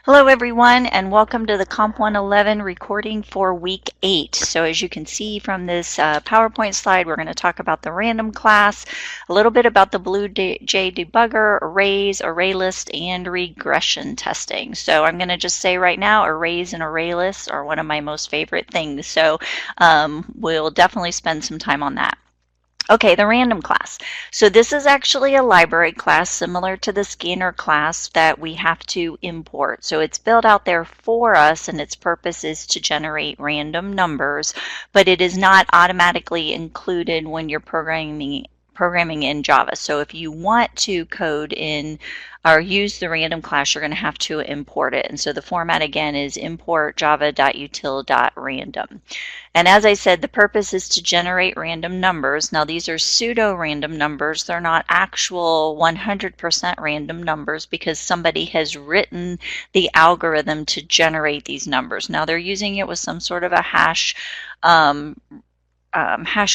Hello everyone, and welcome to the COMP-111 recording for week 8. So as you can see from this PowerPoint slide, we're going to talk about the random class, a little bit about the BlueJ debugger, arrays, array list, and regression testing. So I'm going to just say right now, arrays and array lists are one of my most favorite things. So we'll definitely spend some time on that. Okay, the random class. So this is actually a library class similar to the scanner class that we have to import. So it's built out there for us, and its purpose is to generate random numbers, but it is not automatically included when you're programming in Java. So if you want to code in or use the random class, you're going to have to import it. And so the format again is import java.util.random. And as I said, the purpose is to generate random numbers. Now these are pseudo-random numbers. They're not actual 100% random numbers because somebody has written the algorithm to generate these numbers. Now they're using it with some sort of a hash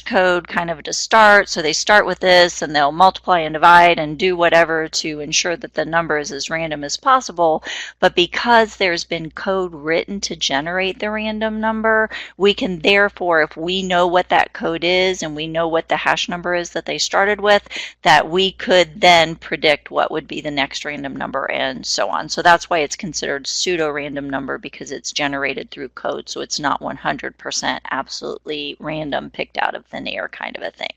code kind of to start. So they start with this and they'll multiply and divide and do whatever to ensure that the number is as random as possible. But because there's been code written to generate the random number, we can therefore, if we know what that code is and we know what the hash number is that they started with, that we could then predict what would be the next random number and so on. So that's why it's considered pseudo-random number, because it's generated through code. So it's not 100% absolutely random, picked out of thin air kind of a thing.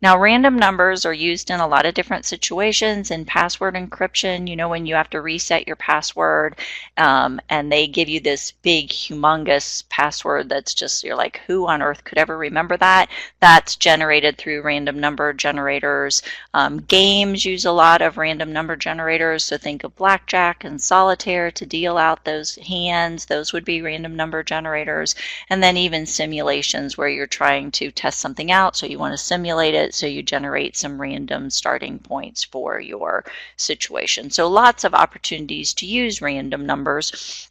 Now, random numbers are used in a lot of different situations. In password encryption, you know, when you have to reset your password and they give you this big, humongous password that's just, you're like, who on earth could ever remember that? That's generated through random number generators. Games use a lot of random number generators, so think of blackjack and solitaire to deal out those hands. Those would be random number generators. And then even simulations where you're trying to test something out, so you want to simulate it, so you generate some random starting points for your situation. So lots of opportunities to use random numbers.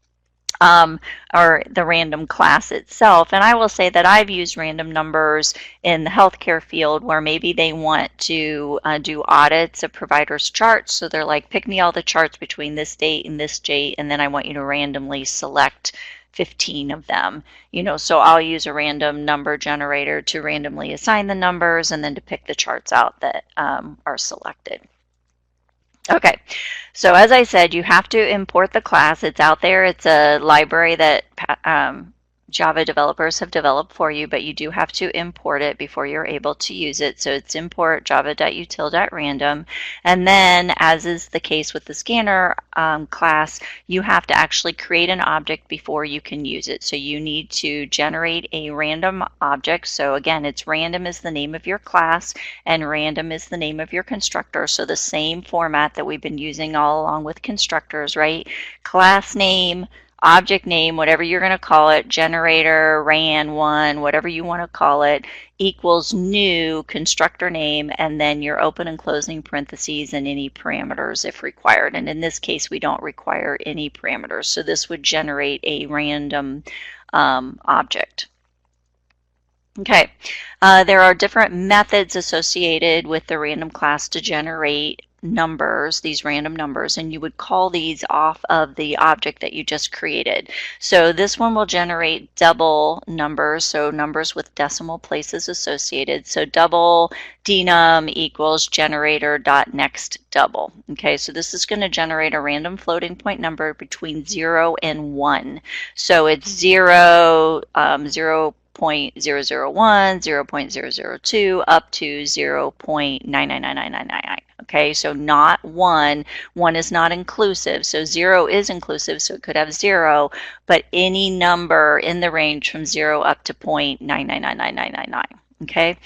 Or the random class itself. And I will say that I've used random numbers in the healthcare field where maybe they want to do audits of providers' charts. So they're like, pick me all the charts between this date and this date, and then I want you to randomly select 15 of them. You know, so I'll use a random number generator to randomly assign the numbers and then to pick the charts out that are selected. Okay, so as I said, you have to import the class. It's out there. It's a library that Java developers have developed for you, but you do have to import it before you're able to use it. So it's import java.util.random. And then, as is the case with the scanner class, you have to actually create an object before you can use it. So you need to generate a random object. So again, it's random is the name of your class and random is the name of your constructor. So the same format that we've been using all along with constructors, right? Class name, object name, whatever you're going to call it, generator, ran1, whatever you want to call it, equals new constructor name, and then your open and closing parentheses and any parameters if required. And in this case, we don't require any parameters. So this would generate a random object. Okay, there are different methods associated with the random class to generate numbers, these random numbers, and you would call these off of the object that you just created. So this one will generate double numbers, so numbers with decimal places associated. So double denum equals generator.nextDouble. Okay, so this is going to generate a random floating point number between 0 and 1. So it's 0, 0.001, 0.002, up to 0.9999999. Okay, so not 1. 1 is not inclusive. So 0 is inclusive, so it could have 0, but any number in the range from 0 up to 0.9999999. Okay,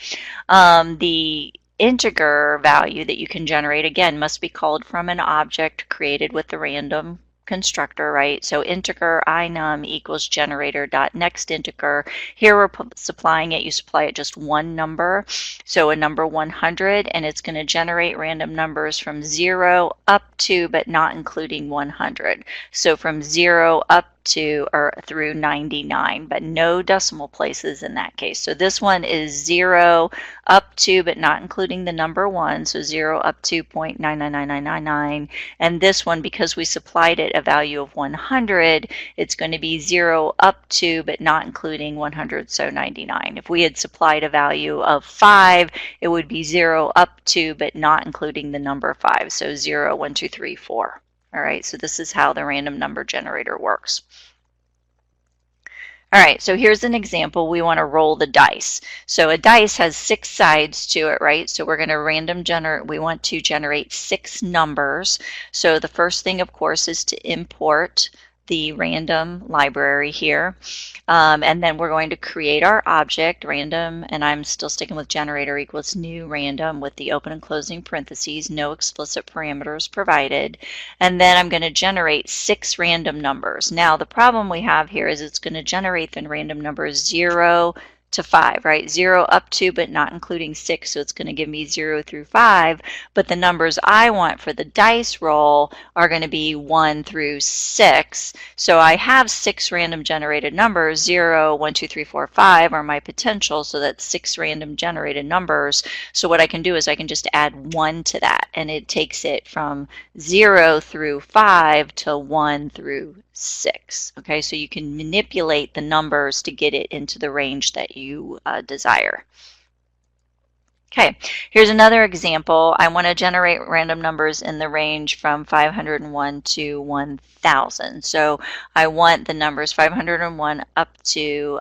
the integer value that you can generate, again, must be called from an object created with the random constructor, right? So integer inum equals generator.nextInteger. Here we're supplying it. You supply it just one number, so a number 100, and it's going to generate random numbers from 0 up to, but not including 100. So from 0 up to or through 99, but no decimal places in that case. So this one is 0 up to, but not including the number 1, so 0 up to 0.999999. And this one, because we supplied it a value of 100, it's going to be 0 up to, but not including 100, so 99. If we had supplied a value of 5, it would be 0 up to, but not including the number 5, so 0, 1, 2, 3, 4. All right, so this is how the random number generator works. All right, so here's an example. We want to roll the dice. So a dice has 6 sides to it, right? So we're going to we want to generate 6 numbers. So the first thing, of course, is to import the random library here. And then we're going to create our object, random, and I'm still sticking with generator equals new random with the open and closing parentheses, no explicit parameters provided. And then I'm going to generate 6 random numbers. Now the problem we have here is it's going to generate the random numbers 0 to 5, right? 0 up to, but not including 6, so it's going to give me 0 through 5. But the numbers I want for the dice roll are going to be 1 through 6. So I have 6 random generated numbers. 0, 1, 2, 3, 4, 5 are my potential, so that's 6 random generated numbers. So what I can do is I can just add 1 to that, and it takes it from 0 through 5 to 1 through 6. Okay, so you can manipulate the numbers to get it into the range that you desire. Okay, here's another example. I want to generate random numbers in the range from 501 to 1000. So I want the numbers 501 up to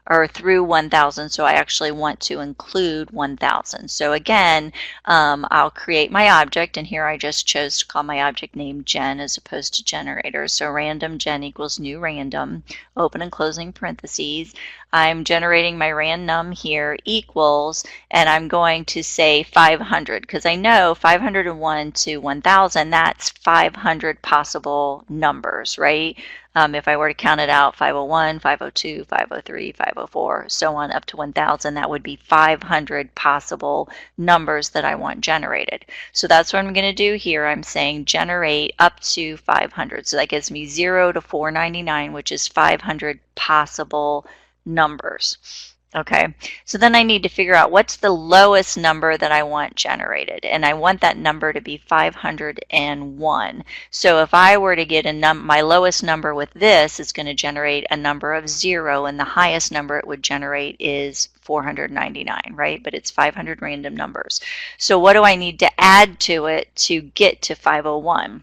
or through 1000. So I actually want to include 1000. So again, I'll create my object, and here I just chose to call my object name gen as opposed to generator. So random gen equals new random, open and closing parentheses. I'm generating my random here equals, and I'm going to say 500 because I know 501 to 1000, that's 500 possible numbers, right? If I were to count it out, 501, 502, 503, 504, so on up to 1000, that would be 500 possible numbers that I want generated. So that's what I'm going to do here. I'm saying generate up to 500. So that gives me 0 to 499, which is 500 possible numbers. Okay, so then I need to figure out what's the lowest number that I want generated, and I want that number to be 501. So if I were to get my lowest number with this is going to generate a number of 0, and the highest number it would generate is 499, right? But it's 500 random numbers. So what do I need to add to it to get to 501?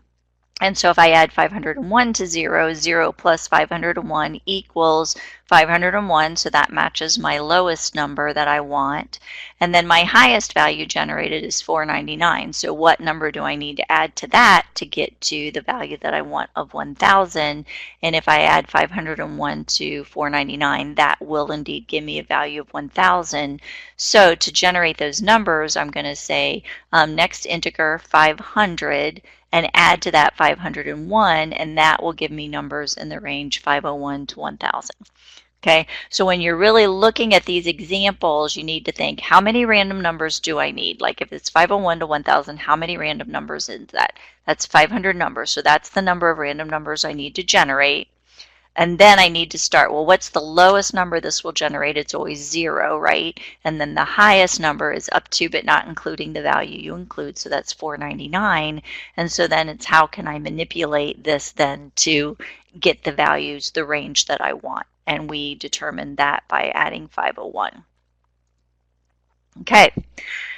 And so if I add 501 to 0, 0 plus 501 equals 501, so that matches my lowest number that I want. And then my highest value generated is 499. So what number do I need to add to that to get to the value that I want of 1000? And if I add 501 to 499, that will indeed give me a value of 1000. So to generate those numbers, I'm going to say next integer 500, and add to that 501, and that will give me numbers in the range 501 to 1000. Okay, so when you're really looking at these examples, you need to think, how many random numbers do I need? Like if it's 501 to 1000, how many random numbers is that? That's 500 numbers, so that's the number of random numbers I need to generate. And then I need to start, well, what's the lowest number this will generate? It's always 0, right? And then the highest number is up to, but not including the value you include, so that's 499. And so then it's how can I manipulate this then to get the values, the range that I want? And we determine that by adding 501. Okay.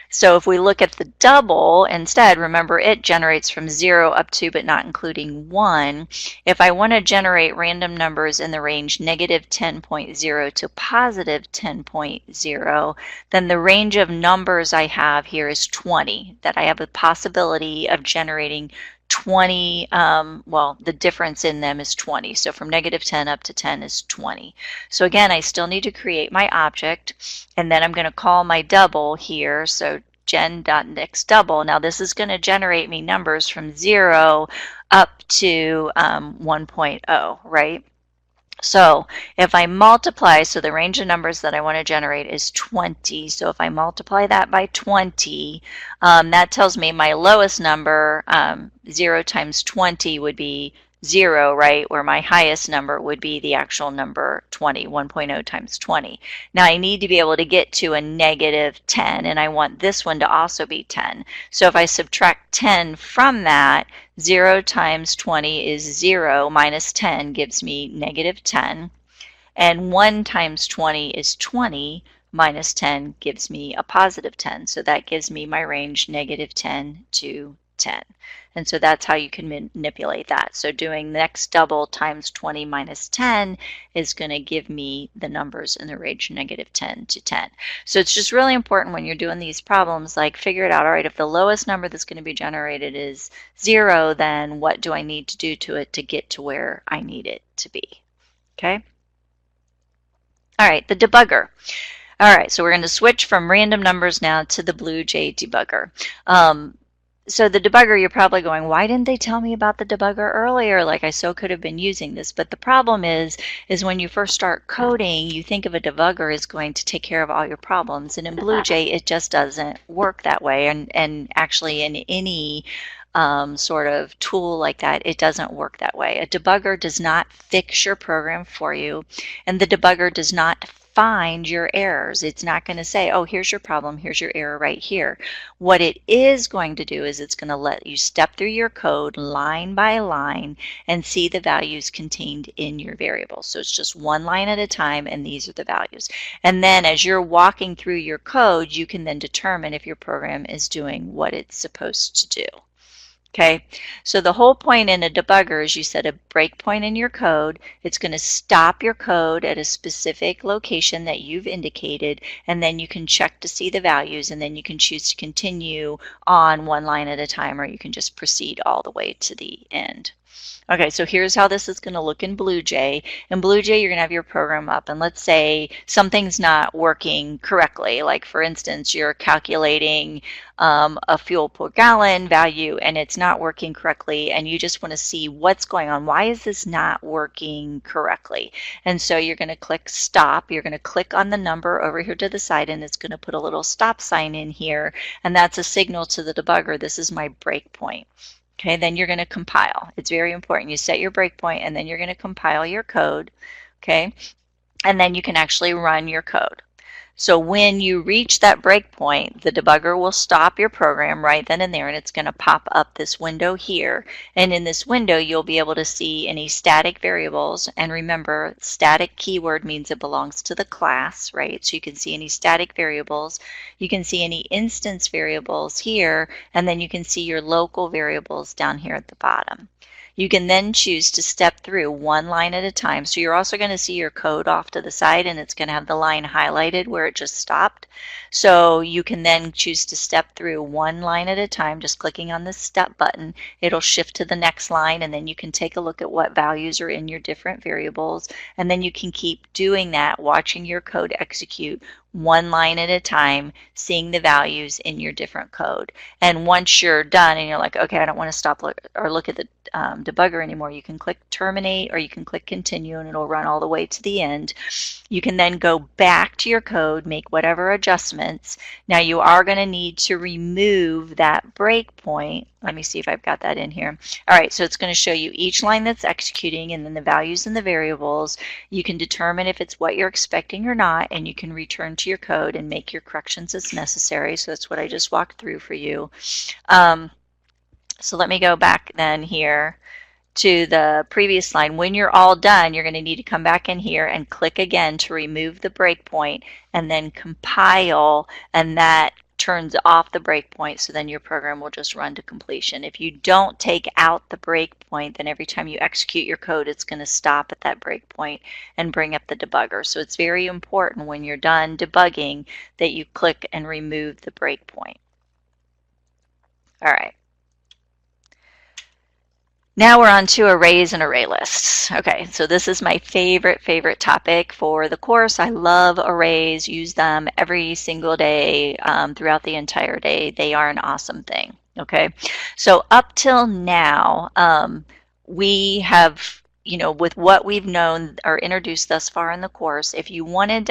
So if we look at the double instead, remember it generates from 0 up to but not including 1. If I want to generate random numbers in the range negative 10.0 to positive 10.0, then the range of numbers I have here is 20, that I have a possibility of generating 20, well, the difference in them is 20. So from negative 10 up to 10 is 20. So again, I still need to create my object, and then I'm going to call my double here. So gen.nextDouble. Now this is going to generate me numbers from 0 up to 1.0, right? So if I multiply, so the range of numbers that I want to generate is 20. So if I multiply that by 20, that tells me my lowest number, 0 times 20 would be 0, right, where my highest number would be the actual number 20, 1.0 times 20. Now I need to be able to get to a negative 10, and I want this one to also be 10. So if I subtract 10 from that, 0 times 20 is 0, minus 10 gives me negative 10. And 1 times 20 is 20, minus 10 gives me a positive 10. So that gives me my range negative 10 to 10. And so that's how you can manipulate that. So doing next double times 20 minus 10 is going to give me the numbers in the range negative 10 to 10. So it's just really important when you're doing these problems, like figure it out. All right, if the lowest number that's going to be generated is 0, then what do I need to do to it to get to where I need it to be? Okay. All right, the debugger. All right, so we're going to switch from random numbers now to the BlueJ debugger. So the debugger, you're probably going, why didn't they tell me about the debugger earlier? Like I so could have been using this. But the problem is when you first start coding, you think of a debugger as going to take care of all your problems. And in BlueJ, it just doesn't work that way. And actually in any sort of tool like that, it doesn't work that way. A debugger does not fix your program for you, and the debugger does not find your errors. It's not going to say, oh, here's your problem, here's your error right here. What it is going to do is it's going to let you step through your code line by line and see the values contained in your variables. So it's just one line at a time, and these are the values. And then as you're walking through your code, you can then determine if your program is doing what it's supposed to do. Okay, so the whole point in a debugger is you set a breakpoint in your code. It's going to stop your code at a specific location that you've indicated, and then you can check to see the values, and then you can choose to continue on one line at a time, or you can just proceed all the way to the end. Okay, so here's how this is going to look in BlueJ. In BlueJ, you're going to have your program up, and let's say something's not working correctly. Like, for instance, you're calculating a fuel per gallon value, and it's not working correctly, and you just want to see what's going on. Why is this not working correctly? And so you're going to click stop. You're going to click on the number over here to the side, and it's going to put a little stop sign in here, and that's a signal to the debugger. This is my breakpoint. Okay, then you're going to compile. It's very important. You set your breakpoint, and then you're going to compile your code. Okay, and then you can actually run your code. So when you reach that breakpoint, the debugger will stop your program right then and there, and it's going to pop up this window here. And in this window, you'll be able to see any static variables. And remember, static keyword means it belongs to the class, right? So you can see any static variables. You can see any instance variables here, and then you can see your local variables down here at the bottom. You can then choose to step through one line at a time. So you're also going to see your code off to the side, and it's going to have the line highlighted where it just stopped. So you can then choose to step through one line at a time, just clicking on the step button. It'll shift to the next line, and then you can take a look at what values are in your different variables. And then you can keep doing that, watching your code execute one line at a time, seeing the values in your different code. And once you're done and you're like, okay, I don't want to stop or look at the debugger anymore, you can click terminate, or you can click continue, and it'll run all the way to the end. You can then go back to your code, make whatever adjustments. Now you are going to need to remove that breakpoint. Let me see if I've got that in here. All right, so it's going to show you each line that's executing, and then the values and the variables. You can determine if it's what you're expecting or not, and you can return to your code and make your corrections as necessary. So that's what I just walked through for you. So let me go back then here to the previous line. When you're all done, you're going to need to come back in here and click again to remove the breakpoint, and then compile, and that turns off the breakpoint, so then your program will just run to completion. If you don't take out the breakpoint, then every time you execute your code, it's going to stop at that breakpoint and bring up the debugger. So it's very important when you're done debugging that you click and remove the breakpoint. All right. Now we're on to arrays and array lists. Okay, so this is my favorite topic for the course. I love arrays, use them every single day throughout the entire day. They are an awesome thing. Okay, so up till now, we have, with what we've known or introduced thus far in the course, if we wanted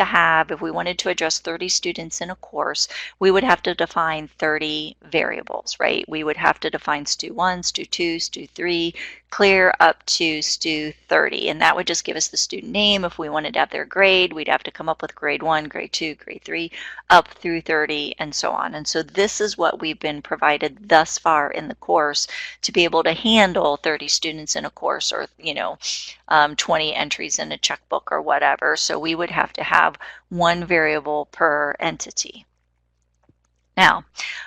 to address 30 students in a course, we would have to define 30 variables, right? We would have to define stu1, stu2, stu3, clear up to stu 30. And that would just give us the student name. If we wanted to have their grade, we'd have to come up with grade 1, grade 2, grade 3, up through 30, and so on. And so this is what we've been provided thus far in the course to be able to handle 30 students in a course, or 20 entries in a checkbook or whatever. So we would have to have one variable per entity. Now,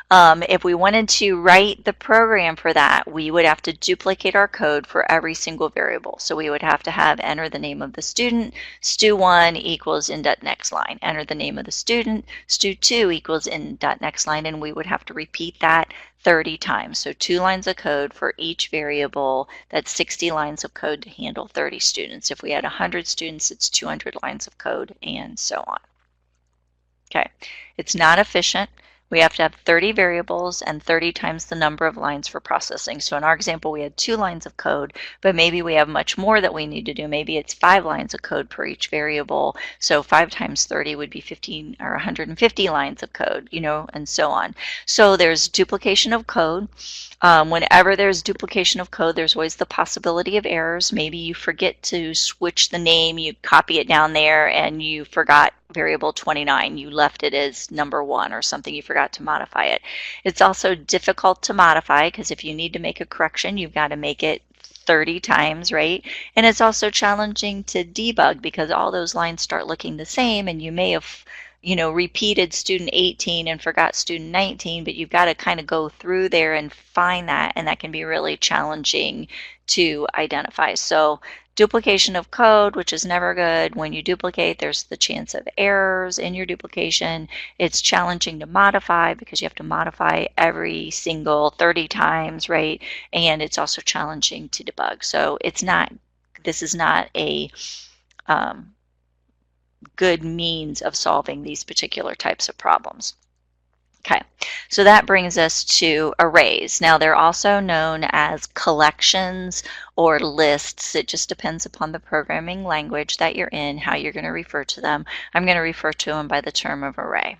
if we wanted to write the program for that, we would have to duplicate our code for every single variable. So we would have to have enter the name of the student, stu1 equals in.next line. Enter the name of the student, stu2 equals in.next line, and we would have to repeat that 30 times. So 2 lines of code for each variable. That's 60 lines of code to handle 30 students. If we had 100 students, it's 200 lines of code, and so on. Okay, it's not efficient. We have to have 30 variables and 30 times the number of lines for processing. So in our example, we had 2 lines of code, but maybe we have much more that we need to do. Maybe it's 5 lines of code per each variable. So 5 times 30 would be 15 or 150 lines of code, and so on. So there's duplication of code. Whenever there's duplication of code, there's always the possibility of errors. Maybe you forget to switch the name, you copy it down there, and you forgot variable 29. You left it as number 1 or something. You forgot to modify it. It's also difficult to modify because if you need to make a correction, you've got to make it 30 times, right? And it's also challenging to debug because all those lines start looking the same, and you may have repeated student 18 and forgot student 19, but you've got to kind of go through there and find that, and that can be really challenging to identify. So duplication of code, which is never good. When you duplicate, there's the chance of errors in your duplication. It's challenging to modify because you have to modify every single 30 times, right? And it's also challenging to debug. So this is not a good means of solving these particular types of problems. Okay, so that brings us to arrays. Now they're also known as collections or lists. It just depends upon the programming language that you're in, how you're going to refer to them. I'm going to refer to them by the term of array.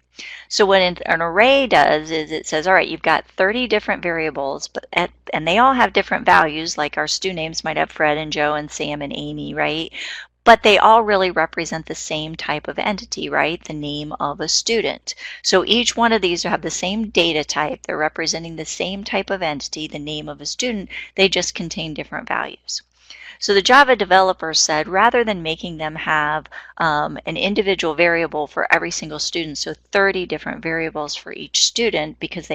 So what an array does is it says, all right, you've got 30 different variables, and they all have different values, like our stu names might have Fred and Joe and Sam and Amy, right? But they all really represent the same type of entity, right? The name of a student. So each one of these have the same data type. They're representing the same type of entity, the name of a student. They just contain different values. So the Java developers said, rather than making them have an individual variable for every single student, so 30 different variables for each student, because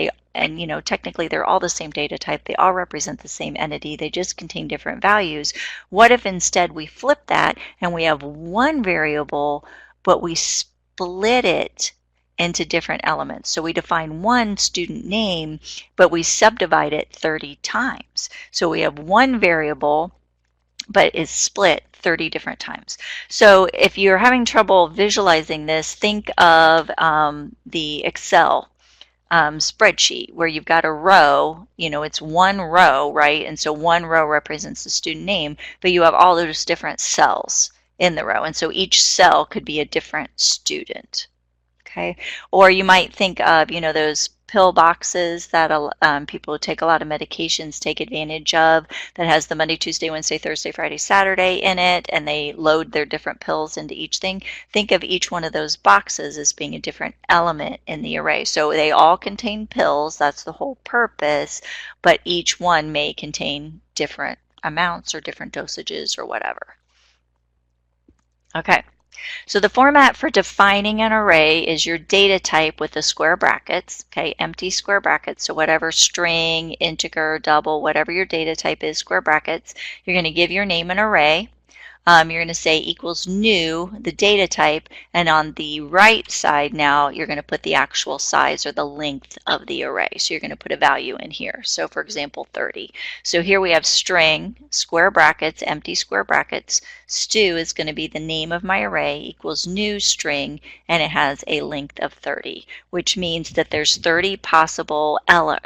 technically they're all the same data type, they all represent the same entity, they just contain different values. What if instead we flip that and we have one variable, but we split it into different elements? So we define one student name, but we subdivide it 30 times. So we have one variable, but is split 30 different times. So if you're having trouble visualizing this, think of the Excel spreadsheet where you've got a row, it's one row, right? And so one row represents the student name, but you have all those different cells in the row. And so each cell could be a different student. Okay. Or you might think of, those pill boxes that people who take a lot of medications take advantage of, that has the Monday, Tuesday, Wednesday, Thursday, Friday, Saturday in it, and they load their different pills into each thing. Think of each one of those boxes as being a different element in the array. So they all contain pills, that's the whole purpose, but each one may contain different amounts or different dosages or whatever. Okay. So the format for defining an array is your data type with the square brackets, okay, empty square brackets. So whatever string, integer, double, whatever your data type is, square brackets, you're going to give your name an array. You're going to say equals new, the data type, and on the right side now, you're going to put the actual size or the length of the array. So you're going to put a value in here. So for example, 30. So here we have string, square brackets, empty square brackets. Stu is going to be the name of my array, equals new string, and it has a length of 30, which means that there's 30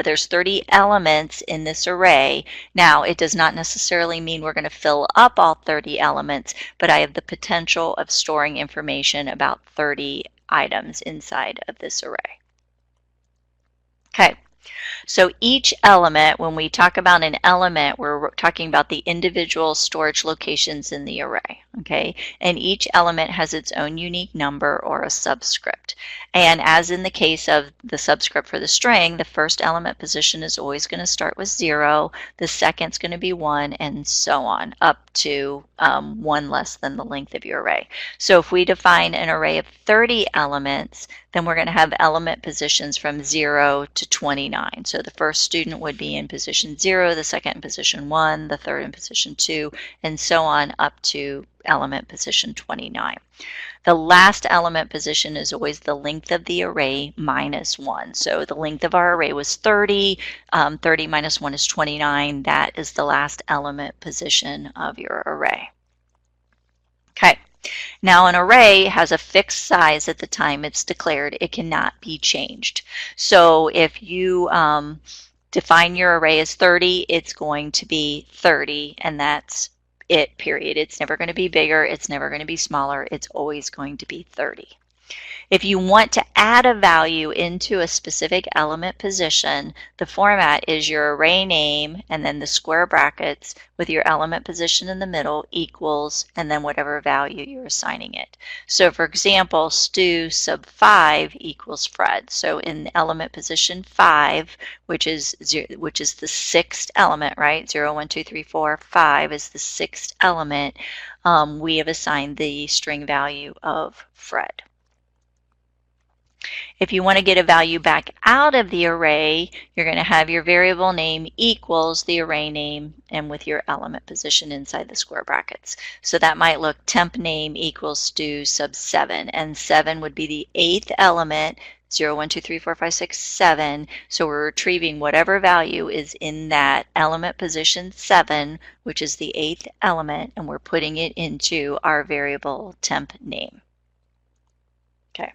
there's 30 elements in this array. Now, it does not necessarily mean we're going to fill up all 30 elements, but I have the potential of storing information about 30 items inside of this array. Okay, So each element, when we talk about an element, we're talking about the individual storage locations in the array, okay? And each element has its own unique number or a subscript. And as in the case of the subscript for the string, the first element position is always going to start with 0, the second's going to be 1, and so on, up to 1 less than the length of your array. So if we define an array of 30 elements, then we're going to have element positions from 0 to 29. So the first student would be in position 0, the second in position 1, the third in position 2, and so on up to element position 29. The last element position is always the length of the array minus 1. So the length of our array was 30. 30 minus 1 is 29. That is the last element position of your array. Okay. Now an array has a fixed size at the time it's declared. It cannot be changed. So if you define your array as 30, it's going to be 30, and that's it, period. It's never going to be bigger. It's never going to be smaller. It's always going to be 30. If you want to add a value into a specific element position, the format is your array name and then the square brackets with your element position in the middle equals and then whatever value you're assigning it. So for example, Stu sub 5 equals Fred. So in element position 5, which is the sixth element, right? 0, 1, 2, 3, 4, 5 is the sixth element. We have assigned the string value of Fred. If you want to get a value back out of the array, you're going to have your variable name equals the array name and with your element position inside the square brackets. So that might look temp name equals Stu sub 7, and 7 would be the 8th element, 0, 1, 2, 3, 4, 5, 6, 7. So we're retrieving whatever value is in that element position 7, which is the 8th element, and we're putting it into our variable temp name. Okay.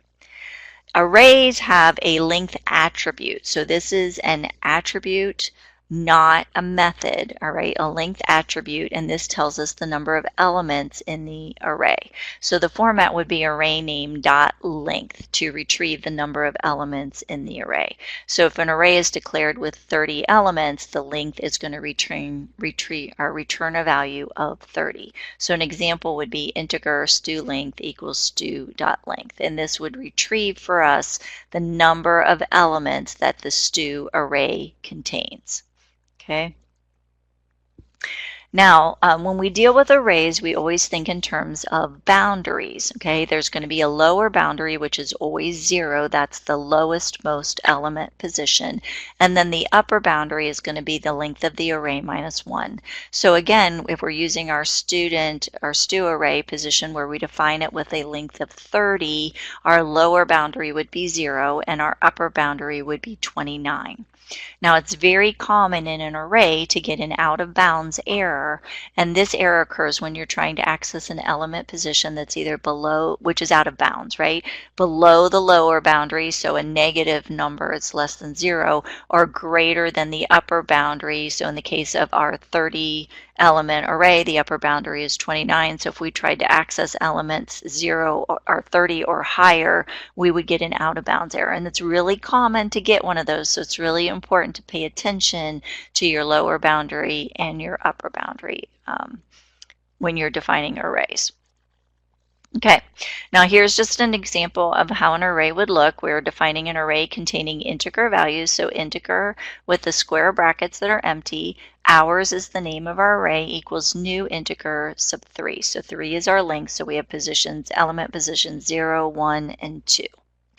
Arrays have a length attribute. So this is an attribute, not a method, all right, a length attribute, and this tells us the number of elements in the array. So the format would be array name dot length to retrieve the number of elements in the array. So if an array is declared with 30 elements, the length is going to return a value of 30. So an example would be integer stu length equals stu dot length, and this would retrieve for us the number of elements that the stu array contains. Okay. Now, when we deal with arrays, we always think in terms of boundaries. Okay, there's going to be a lower boundary, which is always 0. That's the lowest most element position. And then the upper boundary is going to be the length of the array minus 1. So again, if we're using our stu array position where we define it with a length of 30, our lower boundary would be 0 and our upper boundary would be 29. Now it's very common in an array to get an out of bounds error, and this error occurs when you're trying to access an element position that's either below, which is out of bounds, right? Below the lower boundary, so a negative number, it's less than 0, or greater than the upper boundary. So in the case of our 30 element array, the upper boundary is 29. So if we tried to access elements 0 or 30 or higher, we would get an out of bounds error. And it's really common to get one of those. So it's really important to pay attention to your lower boundary and your upper boundary when you're defining arrays. Okay, now here's just an example of how an array would look. We're defining an array containing integer values, so integer with the square brackets that are empty. Hours is the name of our array equals new integer sub 3. So 3 is our length, so we have positions, element positions 0, 1, and 2.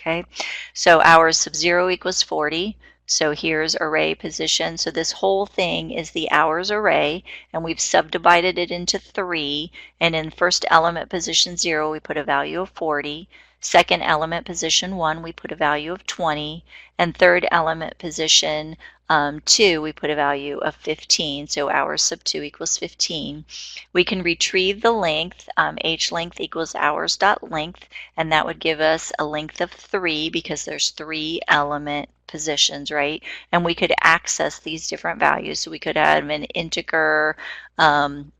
Okay, so hours sub 0 equals 40. So here's array position. So this whole thing is the hours array, and we've subdivided it into 3. And in first element position 0, we put a value of 40. Second element position 1, we put a value of 20. And third element position 2, we put a value of 15. So hours sub 2 equals 15. We can retrieve the length. H length equals hours dot length, and that would give us a length of 3 because there's 3 element positions, right? And we could access these different values. So we could add an integer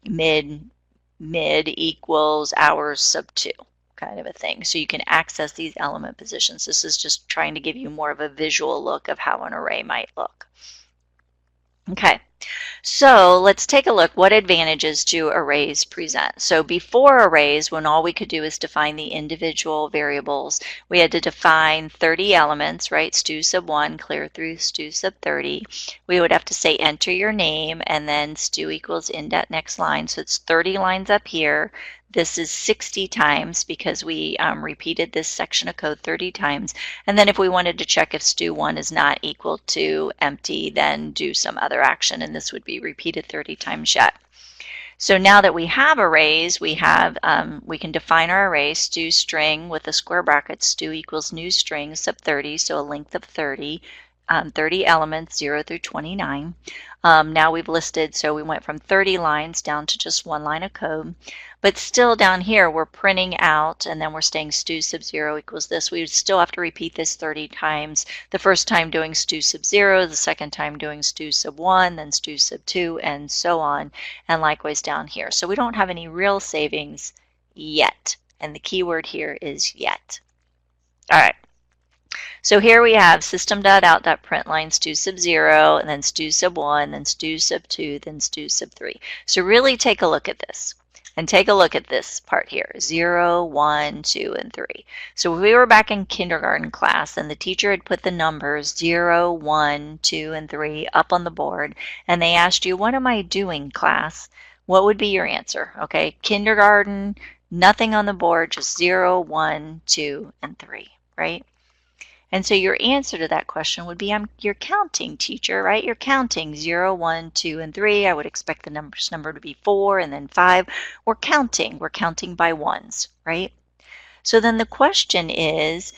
mid equals hours sub 2. kind of a thing. So you can access these element positions. This is just trying to give you more of a visual look of how an array might look. Okay. So let's take a look. What advantages do arrays present? So before arrays, when all we could do is define the individual variables, we had to define 30 elements, right? Stu sub 1 clear through stu sub 30. We would have to say enter your name and then stu equals next line. So it's 30 lines up here. This is 60 times because we repeated this section of code 30 times. And then if we wanted to check if stu1 is not equal to empty, then do some other action, and this would be repeated 30 times yet. So now that we have arrays, we can define our array, stu string with a square bracket, stu equals new string sub 30, so a length of 30. 30 elements, 0 through 29. Now we've listed, so we went from 30 lines down to just one line of code. But still down here, we're printing out, and then we're saying stu sub 0 equals this. We would still have to repeat this 30 times. The first time doing stu sub 0, the second time doing stu sub 1, then stu sub 2, and so on. And likewise down here. So we don't have any real savings yet. And the key word here is yet. All right. So here we have system.out.println stu sub 0, and then stu sub 1, then stu sub 2, then stu sub 3. So really take a look at this. And take a look at this part here, 0, 1, 2, and 3. So if we were back in kindergarten class and the teacher had put the numbers 0, 1, 2, and 3 up on the board, and they asked you, what am I doing, class? What would be your answer? Okay, kindergarten, nothing on the board, just 0, 1, 2, and 3, right? And so your answer to that question would be, you're counting, teacher, right? You're counting 0, 1, 2, and 3. I would expect the number to be 4 and then 5. We're counting by ones, right? So then the question is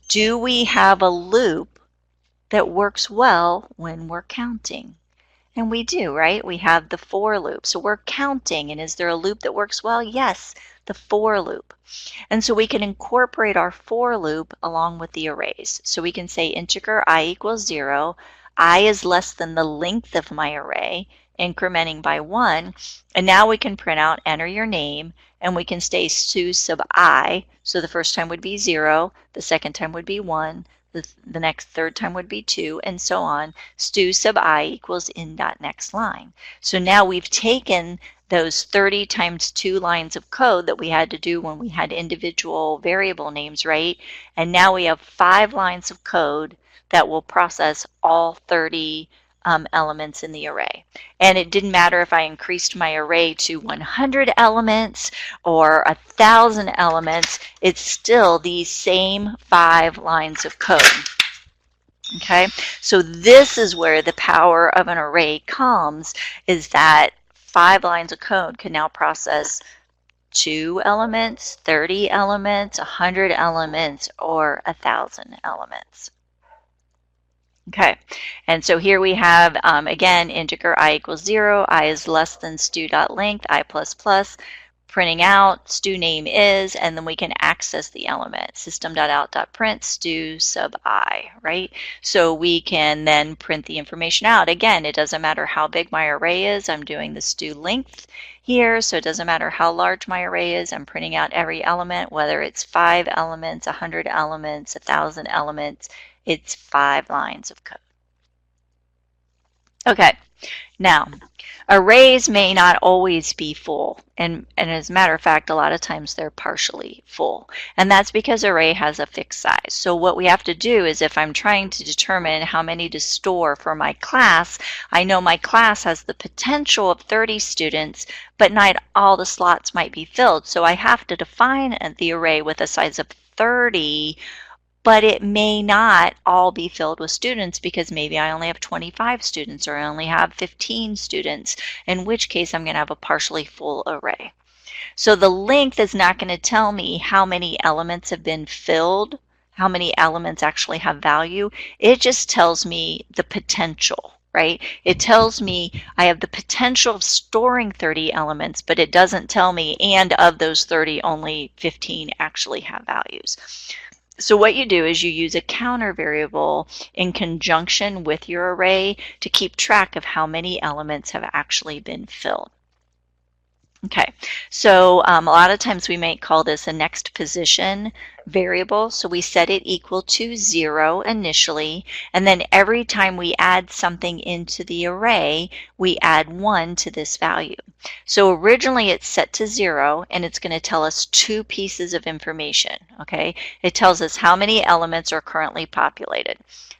do we have a loop that works well when we're counting? And we do, right? We have the for loop. So we're counting, and is there a loop that works well? Yes, the for loop. And so we can incorporate our for loop along with the arrays. So we can say integer I equals 0. I is less than the length of my array, incrementing by 1. And now we can print out enter your name, and we can say stu sub I. So the first time would be 0, the second time would be 1, the next third time would be 2, and so on. Stu sub I equals next line. So now we've taken those 30 times 2 lines of code that we had to do when we had individual variable names, right? And now we have 5 lines of code that will process all 30 elements in the array. And it didn't matter if I increased my array to 100 elements or 1,000 elements, it's still these same 5 lines of code. Okay, so this is where the power of an array comes, is that 5 lines of code can now process 2 elements, 30 elements, 100 elements, or 1,000 elements. Okay, and so here we have, again, integer I equals 0, I is less than stu.length, I plus plus, printing out stu name is, and then we can access the element, system.out.print stu sub I, right? So we can then print the information out. Again, it doesn't matter how big my array is, I'm doing the stu length here, so it doesn't matter how large my array is, I'm printing out every element, whether it's 5 elements, 100 elements, 1,000 elements, it's 5 lines of code. Okay, now arrays may not always be full, and as a matter of fact, a lot of times they're partially full, and that's because array has a fixed size. So what we have to do is, if I'm trying to determine how many to store for my class, I know my class has the potential of 30 students, but not all the slots might be filled. So I have to define the array with a size of 30, but it may not all be filled with students because maybe I only have 25 students or I only have 15 students, in which case I'm going to have a partially full array. So the length is not going to tell me how many elements have been filled, how many elements actually have value. It just tells me the potential, right? It tells me I have the potential of storing 30 elements, but it doesn't tell me, and of those 30, only 15 actually have values. So what you do is you use a counter variable in conjunction with your array to keep track of how many elements have actually been filled. Okay, so a lot of times we might call this a next position variable. So we set it equal to 0 initially, and then every time we add something into the array, we add 1 to this value. So originally it's set to 0, and it's going to tell us two pieces of information. Okay, it tells us how many elements are currently populated.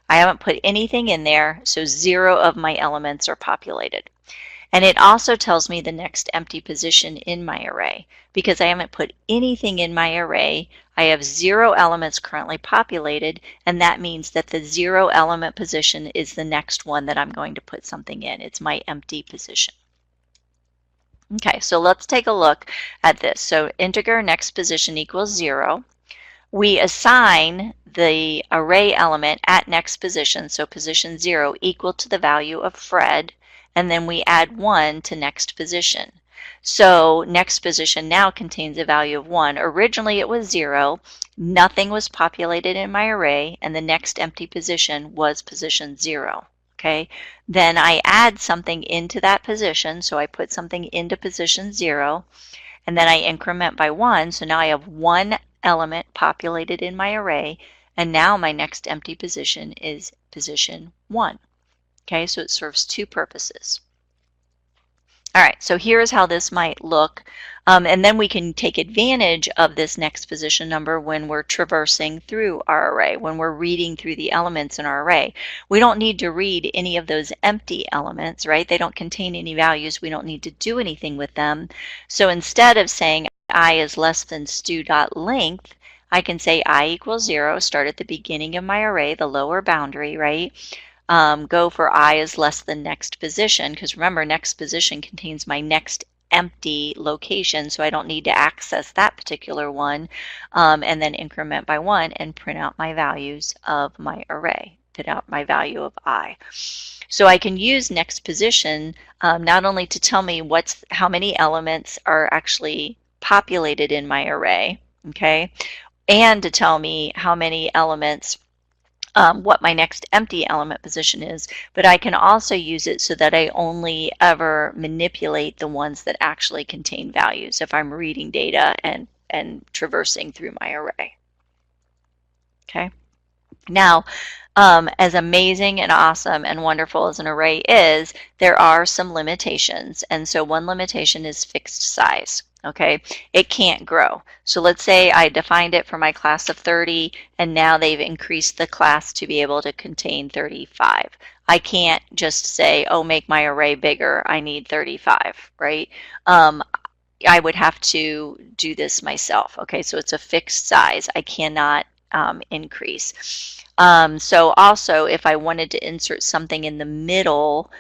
I haven't put anything in there, so 0 of my elements are populated. And it also tells me the next empty position in my array. Because I haven't put anything in my array, I have 0 elements currently populated, and that means that the 0 element position is the next one that I'm going to put something in. It's my empty position. Okay, so let's take a look at this. So integer next position equals 0. We assign the array element at next position, so position 0, equal to the value of Fred, and then we add 1 to next position. So next position now contains a value of 1. Originally it was 0, nothing was populated in my array, and the next empty position was position 0. Okay, then I add something into that position, so I put something into position 0, and then I increment by 1, so now I have 1 element populated in my array, and now my next empty position is position 1. Okay, so it serves two purposes. All right, so here's how this might look, and then we can take advantage of this next position number when we're traversing through our array, when we're reading through the elements in our array. We don't need to read any of those empty elements, right? They don't contain any values. We don't need to do anything with them. So instead of saying I is less than stu.length, I can say I equals 0, start at the beginning of my array, the lower boundary, right? Go for I is less than next position, because remember, next position contains my next empty location, so I don't need to access that particular one, and then increment by 1 and print out my values of my array, print out my value of I. So I can use next position not only to tell me how many elements are actually populated in my array, okay, and to tell me how many elements what my next empty element position is, but I can also use it so that I only ever manipulate the ones that actually contain values if I'm reading data and traversing through my array. Okay. Now, as amazing and awesome and wonderful as an array is, there are some limitations. And so one limitation is fixed size. Okay, it can't grow. So let's say I defined it for my class of 30, and now they've increased the class to be able to contain 35. I can't just say, oh, make my array bigger. I need 35, right? I would have to do this myself. Okay, so it's a fixed size. I cannot increase. So also, if I wanted to insert something in the middle,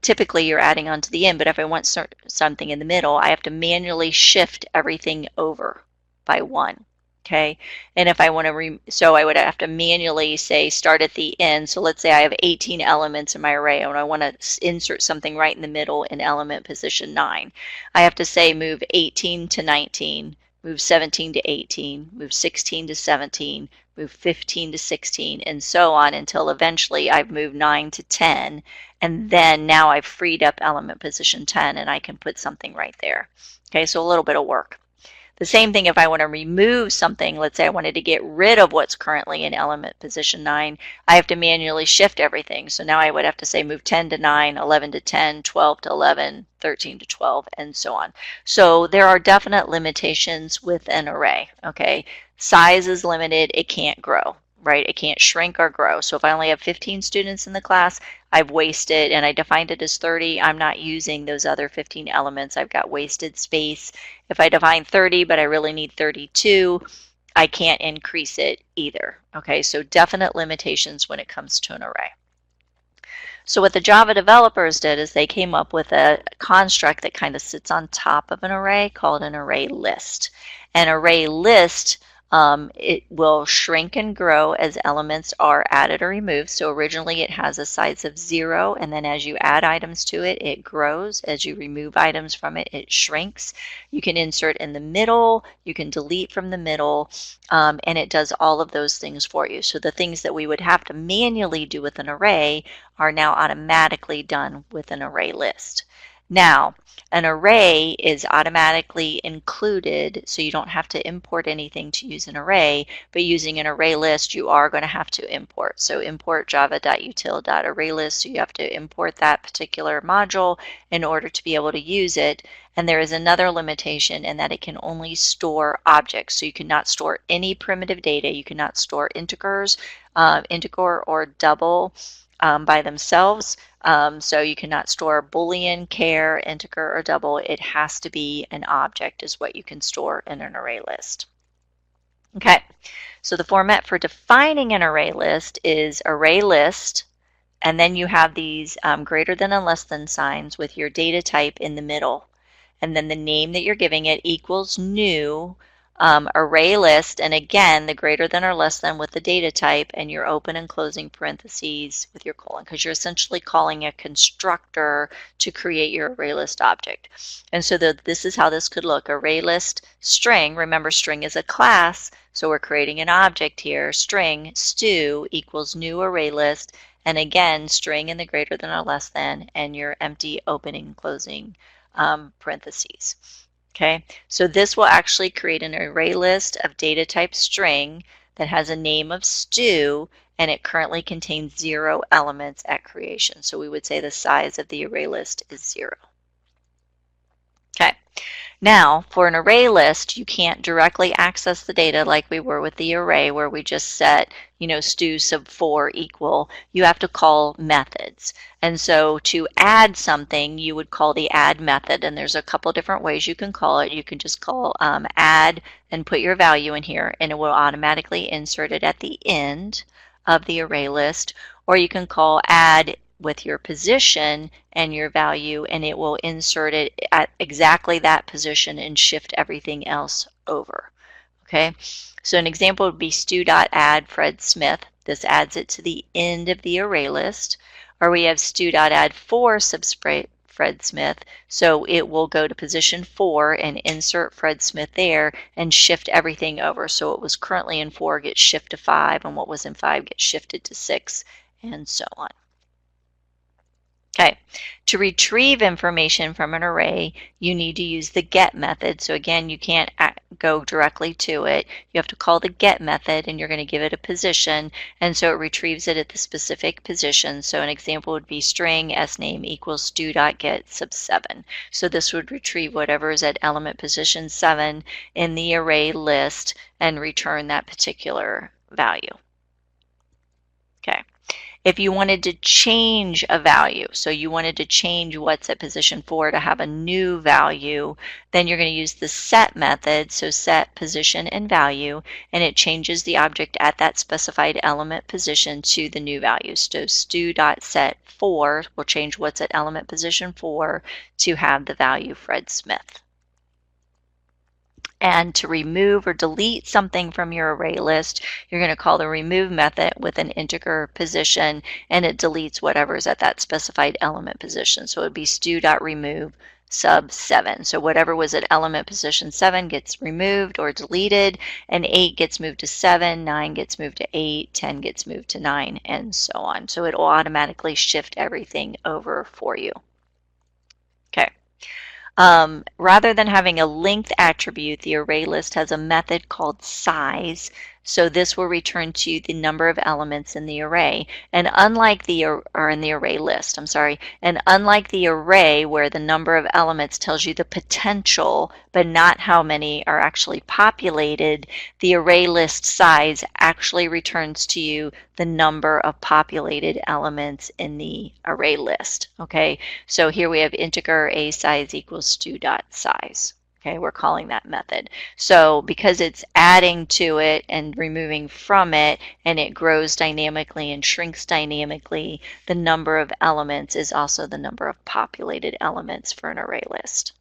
typically you're adding on to the end, but if I want something in the middle, I have to manually shift everything over by 1. Okay, and if I want to, so I would have to manually say start at the end. So let's say I have 18 elements in my array and I want to insert something right in the middle in element position 9. I have to say move 18 to 19, move 17 to 18, move 16 to 17, move 15 to 16, and so on until eventually I've moved 9 to 10, and then now I've freed up element position 10 and I can put something right there. Okay, so a little bit of work. The same thing if I want to remove something, let's say I wanted to get rid of what's currently in element position 9, I have to manually shift everything. So now I would have to say move 10 to 9, 11 to 10, 12 to 11, 13 to 12, and so on. So there are definite limitations with an array, okay? Size is limited, it can't grow, right? It can't shrink or grow. So if I only have 15 students in the class, I've wasted, and I defined it as 30, I'm not using those other 15 elements. I've got wasted space. If I define 30, but I really need 32, I can't increase it either. Okay, so definite limitations when it comes to an array. So what the Java developers did is they came up with a construct that kind of sits on top of an array called an array list. An array list, it will shrink and grow as elements are added or removed. So originally it has a size of 0, and then as you add items to it, it grows. As you remove items from it, it shrinks. You can insert in the middle, you can delete from the middle, and it does all of those things for you. So the things that we would have to manually do with an array are now automatically done with an array list. Now, an array is automatically included, so you don't have to import anything to use an array, but using an array list, you are going to have to import. So import java.util.ArrayList, so you have to import that particular module in order to be able to use it. And there is another limitation in that it can only store objects. So you cannot store any primitive data. You cannot store integers, integer or double by themselves. So you cannot store Boolean, char, integer, or double. It has to be an object is what you can store in an array list. Okay, so the format for defining an array list is array list, and then you have these greater than and less than signs with your data type in the middle. And then the name that you're giving it equals new array list, and again the greater than or less than with the data type and your open and closing parentheses with your colon, because you're essentially calling a constructor to create your array list object. And so this is how this could look. Array list string, remember string is a class, so we're creating an object here. String stu equals new array list, and again string in the greater than or less than and your empty opening and closing parentheses. Okay, so this will actually create an array list of data type string that has a name of stu, and it currently contains 0 elements at creation. So we would say the size of the array list is 0. Okay, now for an array list, you can't directly access the data like we were with the array where we just set, stu sub 4 equal. You have to call methods. And so to add something, you would call the add method, and there's a couple different ways you can call it. You can just call add and put your value in here, and it will automatically insert it at the end of the array list, or you can call add with your position and your value, and it will insert it at exactly that position and shift everything else over. Okay, so an example would be stu.add Fred Smith. This adds it to the end of the array list. Or we have stu.add 4 subscript Fred Smith, so it will go to position 4 and insert Fred Smith there and shift everything over. So what was currently in 4 gets shifted to 5, and what was in 5 gets shifted to 6, and so on. Okay, to retrieve information from an array, you need to use the get method. So again, you can't go directly to it. You have to call the get method, and you're going to give it a position, and so it retrieves it at the specific position. So an example would be string sname equals stu.get sub 7. So this would retrieve whatever is at element position 7 in the array list and return that particular value. Okay. If you wanted to change a value, so you wanted to change what's at position 4 to have a new value, then you're going to use the set method, so set position and value, and it changes the object at that specified element position to the new value. So stu.set4 will change what's at element position 4 to have the value Fred Smith. And to remove or delete something from your array list, you're going to call the remove method with an integer position, and it deletes whatever's at that specified element position. So it would be stu.remove sub 7. So whatever was at element position 7 gets removed or deleted, and 8 gets moved to 7, 9 gets moved to 8, 10 gets moved to 9, and so on. So it will automatically shift everything over for you. Okay. Rather than having a length attribute, the array list has a method called size. So this will return to the number of elements in the array. And unlike the array list, and unlike the array where the number of elements tells you the potential, but not how many are actually populated, the array list size actually returns to you the number of populated elements in the array list. Okay, so here we have integer a size equals stu.size. Okay, we're calling that method. So because it's adding to it and removing from it, and it grows dynamically and shrinks dynamically, the number of elements is also the number of populated elements for an array list.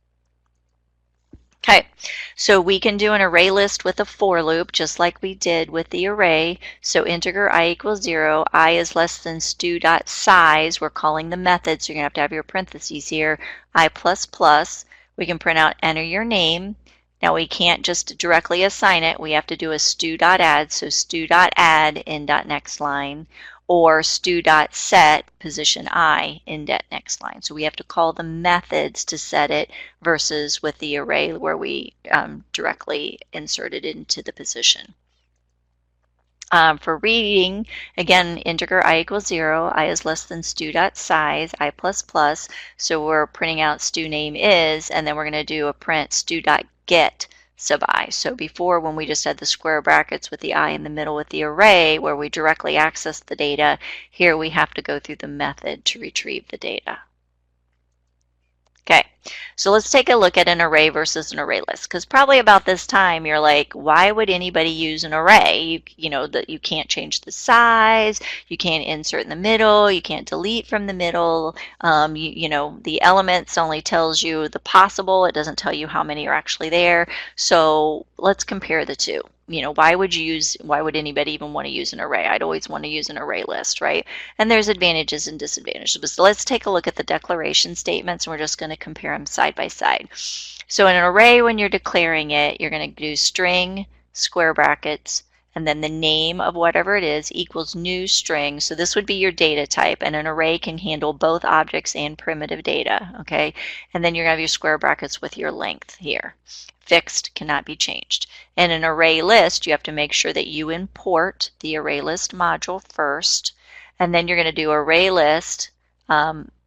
Okay, so we can do an array list with a for loop just like we did with the array. So integer I equals 0, I is less than stu.size. We're calling the method, so you're going to have your parentheses here, I++. We can print out enter your name, Now we can't just directly assign it. We have to do a stu.add, so stu.add in.next line, or stu.set position I in next line. So we have to call the methods to set it versus with the array where we directly insert it into the position. For reading, again, integer I equals 0, I is less than stu.size, I plus plus, so we're printing out stu name is, and then we're going to do a print stu.get sub I. So before, when we just had the square brackets with the I in the middle with the array where we directly access the data, here we have to go through the method to retrieve the data. Okay, so let's take a look at an array versus an array list, because probably about this time you're like, why would anybody use an array? You know that you can't change the size, you can't insert in the middle, you can't delete from the middle. You know, the elements only tells you the possible, it doesn't tell you how many are actually there. So let's compare the two. You know, why would anybody even want to use an array? I'd always want to use an array list, right? And there's advantages and disadvantages. So let's take a look at the declaration statements, and we're just going to compare them side by side. So in an array, when you're declaring it, you're going to do string, square brackets, and then the name of whatever it is equals new string. So this would be your data type, and an array can handle both objects and primitive data, okay? And then you're going to have your square brackets with your length here. Fixed, cannot be changed. In an array list, you have to make sure that you import the array list module first, and then you're going to do array list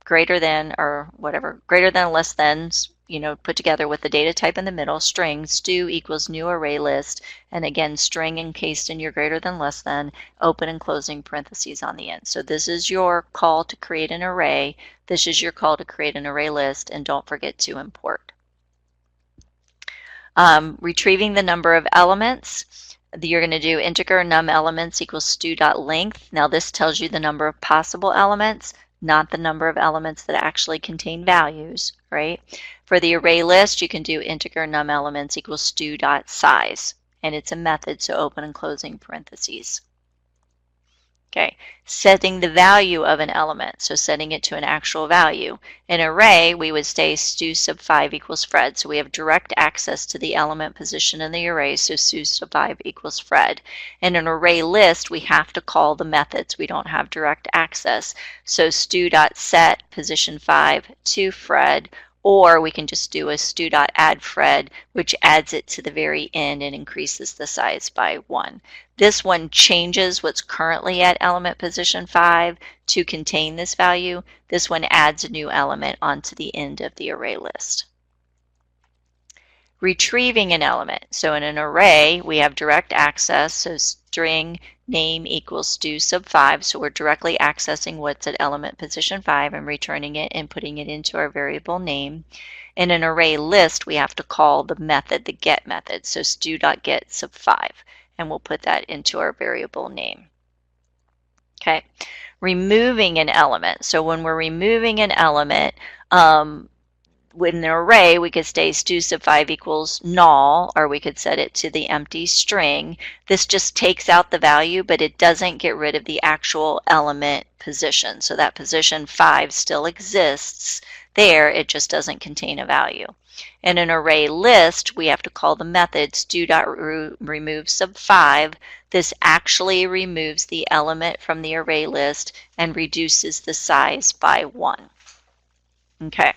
greater than, or whatever, greater than, less than, you know, put together with the data type in the middle, string, stu equals new array list, and again, string encased in your greater than, less than, open and closing parentheses on the end. So this is your call to create an array, this is your call to create an array list, and don't forget to import. Retrieving the number of elements, you're going to do integer num elements equals stu.length. Now this tells you the number of possible elements, not the number of elements that actually contain values, right? For the array list, you can do integer num elements equals stu.size, and it's a method, so open and closing parentheses. Okay, setting the value of an element, so setting it to an actual value. In array, we would say stu sub 5 equals Fred, so we have direct access to the element position in the array, so stu sub 5 equals Fred. In an array list, we have to call the methods. We don't have direct access, so stu.set position 5 to Fred, or we can just do a stu.add Fred, which adds it to the very end and increases the size by 1. This one changes what's currently at element position 5 to contain this value. This one adds a new element onto the end of the array list. Retrieving an element. So in an array, we have direct access, so string name equals stu sub 5, so we're directly accessing what's at element position 5 and returning it and putting it into our variable name. In an array list, we have to call the method, the get method, so stu.get sub 5, and we'll put that into our variable name. Okay, removing an element. So when we're removing an element, with an array, we could say stu sub 5 equals null, or we could set it to the empty string. This just takes out the value, but it doesn't get rid of the actual element position. So that position 5 still exists there, it just doesn't contain a value. In an array list, we have to call the method stu.remove sub 5. This actually removes the element from the array list and reduces the size by 1. Okay.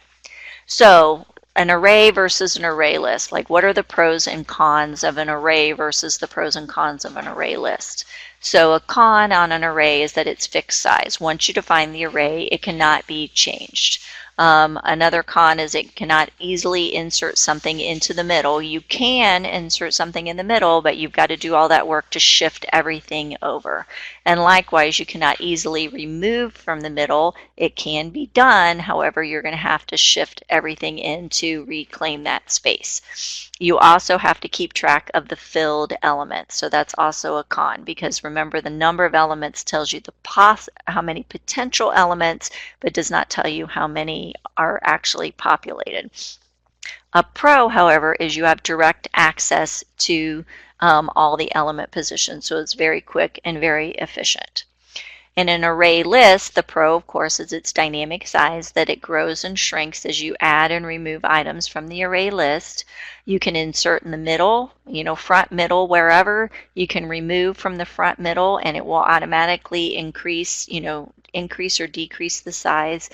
So an array versus an array list, like what are the pros and cons of an array versus the pros and cons of an array list? So a con on an array is that it's fixed size. Once you define the array, it cannot be changed. Another con is it cannot easily insert something into the middle. You can insert something in the middle, but you've got to do all that work to shift everything over. And likewise, you cannot easily remove from the middle. It can be done, however, you're going to have to shift everything in to reclaim that space. You also have to keep track of the filled elements, so that's also a con, because remember, the number of elements tells you how many potential elements, but does not tell you how many are actually populated. A pro, however, is you have direct access to all the element positions, so it's very quick and very efficient. In an array list, the pro, of course, is its dynamic size, that it grows and shrinks as you add and remove items from the array list. You can insert in the middle, front, middle, wherever. You can remove from the front, middle, and it will automatically increase or decrease the size.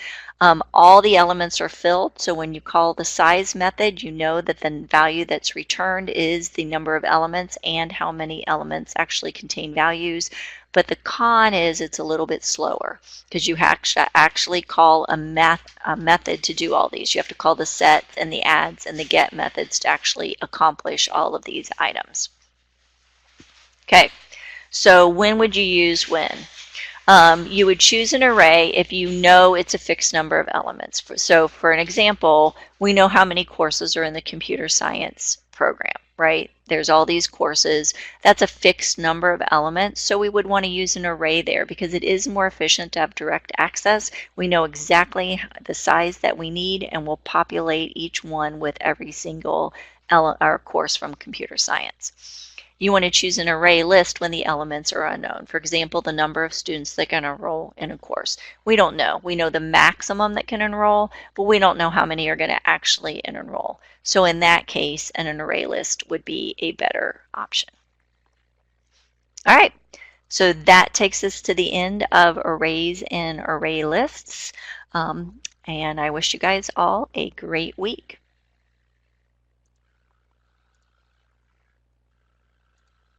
All the elements are filled, so when you call the size method, you know that the value that's returned is the number of elements and how many elements actually contain values. But the con is it's a little bit slower because you have to actually call a method to do all these. You have to call the set and the adds and the get methods to actually accomplish all of these items. Okay, so when would you use when? You would choose an array if you know it's a fixed number of elements. So for an example, we know how many courses are in the computer science program, right? There's all these courses. That's a fixed number of elements, so we would want to use an array there because it is more efficient to have direct access. We know exactly the size that we need, and we'll populate each one with every single course from computer science. You want to choose an array list when the elements are unknown. For example, the number of students that can enroll in a course. We don't know. We know the maximum that can enroll, but we don't know how many are going to actually enroll. So in that case, an array list would be a better option. All right, so that takes us to the end of arrays and array lists. And I wish you guys all a great week.